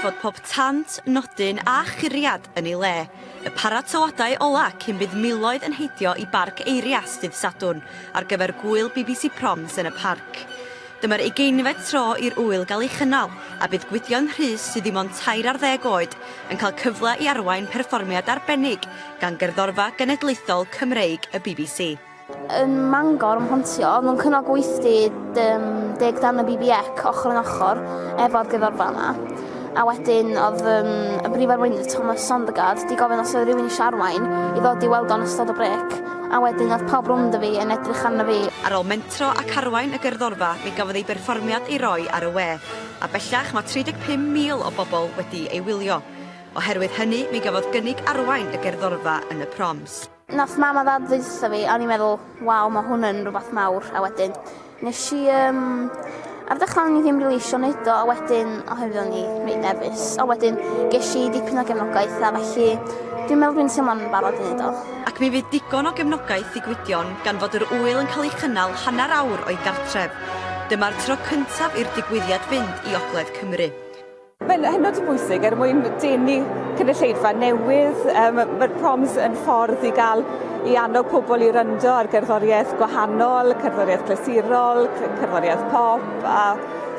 fod pob tant, nodyn a churiad yn ei le. Y paratoadau ola cyn bydd miloedd yn heidio i Barc Eirias dydd Sadwrn ar gyfer gwyl BBC Proms yn y parc. Dyma'r 20fed tro i'r ŵyl gael ei chynnal a bydd Gwydion Rhys sydd dim ond 10 oed yn cael cyfle i arwain perfformiad arbennig gan gerddorfa genedlaethol Cymreig y BBC. Yn Mangor, ym Mhontio, oedd nhw'n cynnal gweithdy 10 dan y BBX ochr yn ochr efo'r gyddorfa yma. A wedyn oedd y brif arweinydd Thomas Sondergaard di gofyn os oedd rhywun eisiau arwain i ddod i weld o'n ystod o brec. A wedyn oedd pawb rwnd fi yn edrych arno fi. Ar ôl mentro ac arwain y gerddorfa, mi gafodd ei berfformiad i roi ar y we. A bellach mae 35,000 o bobl wedi ei wylio. Oherwydd hynny, mi gafodd gynnig arwain y gerddorfa yn y Proms. Nath mam a ddad ddweutha fi, a o'n i'n meddwl, waw, mae hwn yn rhywbeth mawr. A wedyn, nes i, ar ddechrau ni ddim rili isio wneud o, a wedyn, oherwydd o'n i reit nerfus. A wedyn, ges i dipyn o gefnogaeth, a felly, dwi'n meddwl dwi'n teimlo'n barod i wneud o. Ac mi fydd digon o gefnogaeth i Gwydion gan fod yr ŵyl yn cael ei chynnal hanner awr o'i gartref. Dyma'r tro cyntaf i'r digwyddiad fynd i Ogledd Cymru. Mae'n hynod o bwysig mwyn denu cynulleidfa newydd. Mae'r Proms yn ffordd i gael i annog pobl i ryndo ar gerddoriaeth gwahanol, cerddoriaeth clasurol, cerddoriaeth pop a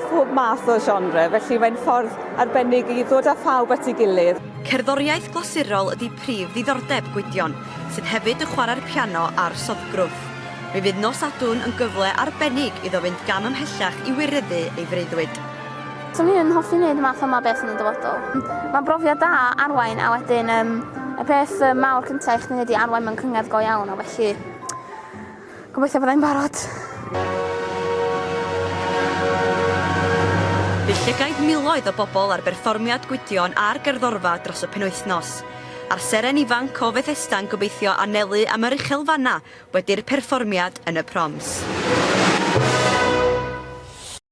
pob math o genre. Felly mae'n ffordd arbennig i ddod â phawb at ei gilydd. Cerddoriaeth glasurol ydy prif ddiddordeb Gwydion, sydd hefyd yn chwarae'r piano a'r soddgrwth. Mi fydd nos Sadwrn yn gyfle arbennig iddo fynd gam ymhellach i wireddu ei freuddwyd. So mi'n hoffi wneud y math yma beth yn y dyfodol. Mae'n brofiad da arwain, a wedyn y peth mawr cyntaf i'ch wneud i arwain mewn cyngred go iawn, a felly gobeithio byddai'n barod. Bydd llygaid miloedd o bobl ar berfformiad Gwydion a'r gerddorfa dros y penwythnos. A'r seren ifanc o Fethesda'n gobeithio anelu am yr uchelfanna wedi'r perfformiad yn y Proms.